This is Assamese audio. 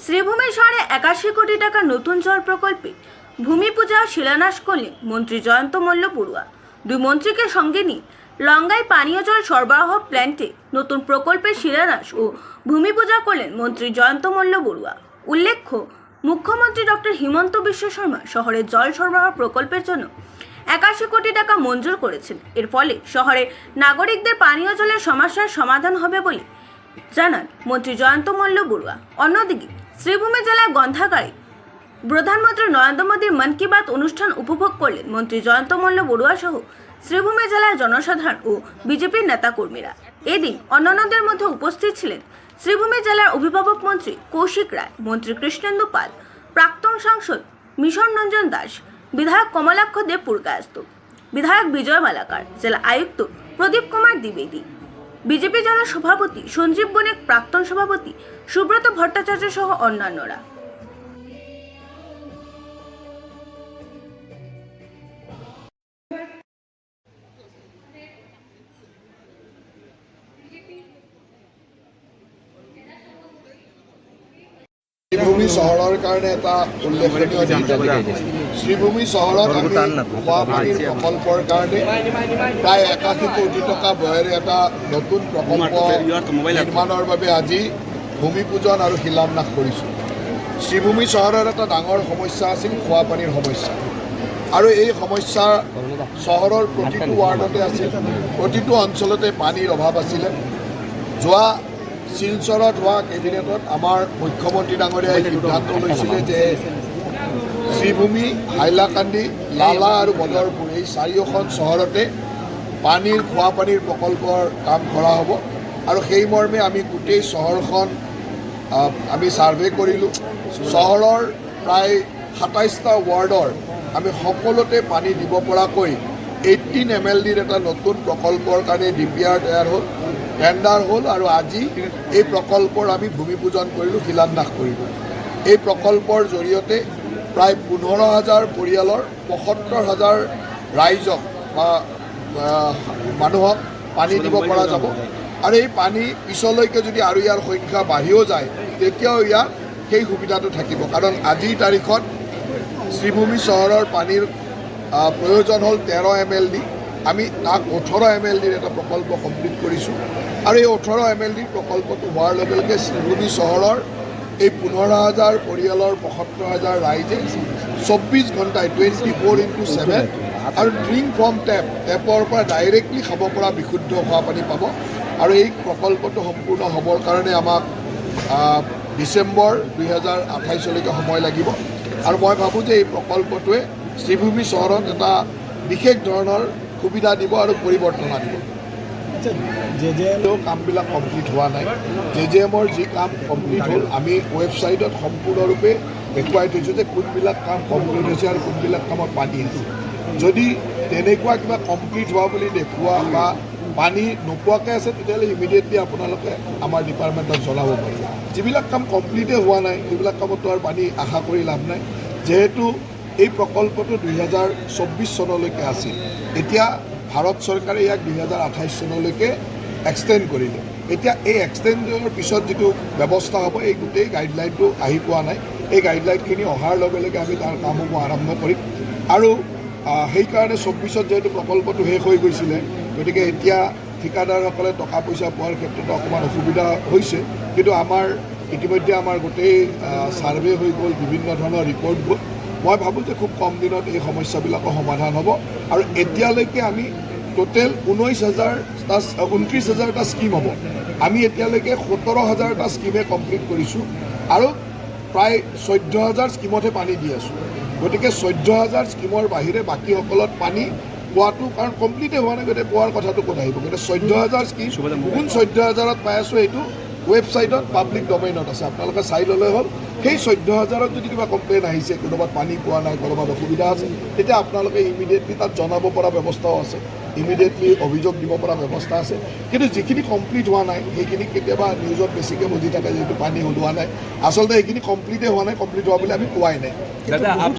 শ্রীভূমি শহরে 81 কোটি টাকা নতুন জল প্রকল্পে ভূমি পূজা ও শিলান্যাস করলেন মন্ত্রী জয়ন্ত মল্ল বড়ুয়া। দুই মন্ত্রীকে সঙ্গে নিয়ে লঙ্গাই পানীয় জল সরবরাহ প্ল্যান্টে নতুন প্রকল্পের শিলান্যাস ও ভূমি পূজা করলেন মন্ত্রী জয়ন্ত মল্ল বড়ুয়া। উল্লেখ্য, মুখ্যমন্ত্রী ডক্টর হিমন্ত বিশ্ব শর্মা শহরের জল সরবরাহ প্রকল্পের জন্য 81 কোটি টাকা মঞ্জুর করেছেন। এর ফলে শহরের নাগরিকদের পানীয় জলের সমস্যার সমাধান হবে বলে জানান মন্ত্রী জয়ন্ত মল্ল বড়ুয়া। অন্যদিকে শ্রীভূমি জেলায় গ্রন্থাগারে প্রধানমন্ত্রী নরেন্দ্র মোদীর মন কি বাত অনুষ্ঠান উপভোগ করলেন মন্ত্রী জয়ন্ত মল্ল বড়ুয়া সহ শ্রীভূমি জেলার জনসাধারণ ও বিজেপির নেতাকর্মীরা। এদিন অন্যান্যদের মধ্যে উপস্থিত ছিলেন শ্রীভূমি জেলার অভিভাবক মন্ত্রী কৌশিক রায়, মন্ত্রী কৃষ্ণেন্দু পাল, প্রাক্তন সাংসদ মিশন রঞ্জন দাস, বিধায়ক কমলাক্ষ দেব পুরকায়স্থ, বিধায়ক বিজয় মালাকার, জেলা আয়ুক্ত প্রদীপ কুমার দ্বিবেদী, বিজেপি জেলা সভাপতি সঞ্জীব বণিক, প্রাক্তন সভাপতি সুব্রত ভট্টাচার্য সহ অন্যান্যরা। শ্রীভূমি শহরের কারণে এটা উল্লেখনীয় দিন। শ্রীভূমি শহরত আমি খোৱা পানীৰ প্ৰকল্পৰ কাৰণে প্ৰায় 81 কোটি টকা ব্যয়েৰে এটা নতুন প্ৰকল্প নিৰ্মাণৰ বাবে আজি ভূমি পূজন আৰু শিলান্যাস কৰিছোঁ। শ্ৰীভূমি চহৰৰ এটা ডাঙৰ সমস্যা আছিল খোৱা পানীৰ সমস্যা, আৰু এই সমস্যা চহৰৰ প্ৰতিটো ৱাৰ্ডতে আছিল, প্ৰতিটো অঞ্চলতে পানীৰ অভাৱ আছিলে। যোৱা শিলচৰত হোৱা কেবিনেটত আমাৰ মুখ্যমন্ত্ৰী ডাঙৰীয়াই সিদ্ধান্ত লৈছিলে যে শ্ৰীভূমি, হাইলাকান্দি, লালা আৰু বদৰপুৰ এই চাৰিওখন চহৰতে পানীৰ খোৱা পানীৰ প্ৰকল্পৰ কাম কৰা হ'ব। আৰু সেই মৰ্মে আমি গোটেই চহৰখন আমি ছাৰ্ভে কৰিলোঁ। চহৰৰ প্ৰায় 27টা ৱাৰ্ডৰ আমি সকলোতে পানী দিব পৰাকৈ 18 MLDৰ এটা নতুন প্ৰকল্পৰ কাৰণে DPR তৈয়াৰ হ'ল, টেণ্ডাৰ হ'ল, আৰু আজি এই প্ৰকল্পৰ আমি ভূমি পূজন কৰিলোঁ, শিলান্যাস কৰিলোঁ। এই প্ৰকল্পৰ জৰিয়তে প্ৰায় 15,000 পৰিয়ালৰ 75,000 ৰাইজক বা মানুহক পানী দিব পৰা যাব। আৰু এই পানী পিছলৈকে যদি আৰু ইয়াৰ সংখ্যা বাঢ়িও যায় তেতিয়াও ইয়াৰ সেই সুবিধাটো থাকিব, কাৰণ আজিৰ তাৰিখত শ্ৰীভূমি চহৰৰ পানীৰ প্ৰয়োজন হ'ল 13 MLD। আমি তাক 18 MLDৰ এটা প্ৰকল্প কমপ্লিট কৰিছোঁ, আৰু এই 18 MLD প্ৰকল্পটো হোৱাৰ লগে লগে শ্ৰীভূমি চহৰৰ এই 15,000 পৰিয়ালৰ 75,000 ৰাইজে 24 ঘণ্টাই 24x7 আৰু ড্ৰিংক ফ্ৰম টেপৰ পৰা ডাইৰেক্টলি খাব পৰা বিশুদ্ধ খোৱা পানী পাব। আৰু এই প্ৰকল্পটো সম্পূৰ্ণ হ'বৰ কাৰণে আমাক ডিচেম্বৰ 2028লৈকে সময় লাগিব। আৰু মই ভাবোঁ যে এই প্ৰকল্পটোৱে শ্ৰীভূমি চহৰত এটা বিশেষ ধৰণৰ সুবিধা দিব আৰু পৰিৱৰ্তন আনিব। কামবিলাক কমপ্লিট হোৱা নাই। JJMৰ যি কাম কমপ্লিট হ'ল আমি ৱেবছাইটত সম্পূৰ্ণৰূপে দেখুৱাই থৈছোঁ যে কোনবিলাক কাম কমপ্লিট হৈছে আৰু কোনবিলাক কামত পানী আছে। যদি তেনেকুৱা কিবা কমপ্লিট হোৱা বুলি দেখুওৱা বা পানী নোপোৱাকৈ আছে তেতিয়াহ'লে ইমিডিয়েটলি আপোনালোকে আমাৰ ডিপাৰ্টমেণ্টত জনাব পাৰিব। যিবিলাক কাম কমপ্লিটে হোৱা নাই সেইবিলাক কামতো আৰু পানী আশা কৰি লাভ নাই। যিহেতু এই প্ৰকল্পটো 2024 চনলৈকে আছিল, এতিয়া ভাৰত চৰকাৰে ইয়াক 2028 চনলৈকে এক্সটেণ্ড কৰিলে। এতিয়া এই এক্সটেণ্ডৰ পিছত যিটো ব্যৱস্থা হ'ব এই গোটেই গাইডলাইনটো আহি পোৱা নাই। এই গাইডলাইনখিনি অহাৰ লগে লগে আমি তাৰ কামসমূহ আৰম্ভ কৰিম। আৰু সেইকাৰণে 24ত যিহেতু প্ৰকল্পটো শেষ হৈ গৈছিলে, গতিকে এতিয়া ঠিকাদাৰসকলে টকা পইচা পোৱাৰ ক্ষেত্ৰত অকণমান অসুবিধা হৈছে। কিন্তু আমাৰ ইতিমধ্যে আমাৰ গোটেই ছাৰ্ভে হৈ গ'ল, বিভিন্ন ধৰণৰ ৰিপৰ্ট গ'ল। মই ভাবোঁ যে খুব কম দিনত এই সমস্যাবিলাকৰ সমাধান হ'ব। আৰু এতিয়ালৈকে আমি টোটেল 29,000টা স্কিম হ'ব। আমি এতিয়ালৈকে 17,000টা স্কিমে কমপ্লিট কৰিছোঁ, আৰু প্ৰায় 14,000 স্কিমতহে পানী দি আছোঁ। গতিকে 14,000 স্কিমৰ বাহিৰে বাকীসকলত পানী পোৱাটো, কাৰণ কমপ্লিটে হোৱা নাই, গতিকে পোৱাৰ কথাটো ক'ত আহিব। গতিকে 14,000 স্কিম কোন 14,000ত পাই আছোঁ এইটো ৱেবছাইটত পাব্লিক ডমেইনত আছে, আপোনালোকে চাই ল'লে হ'ল। সেই 14,000ত যদি কিবা কমপ্লেইন আহিছে, কোনোবাত পানী পোৱা নাই, কোনোবাত অসুবিধা আছে, তেতিয়া আপোনালোকে ইমিডিয়েটলি তাত জনাব পৰা ব্যৱস্থাও আছে, ইমিডিয়েটলি অভিযোগ দিব পৰা ব্যৱস্থা আছে। কিন্তু যিখিনি কমপ্লিট হোৱা নাই সেইখিনি কেতিয়াবা নিউজত বেছিকৈ বুজি থাকে যিহেতু পানী ওলোৱা নাই। আচলতে সেইখিনি কমপ্লিটে হোৱা নাই, কমপ্লিট হোৱা বুলি আমি কোৱাই নাই।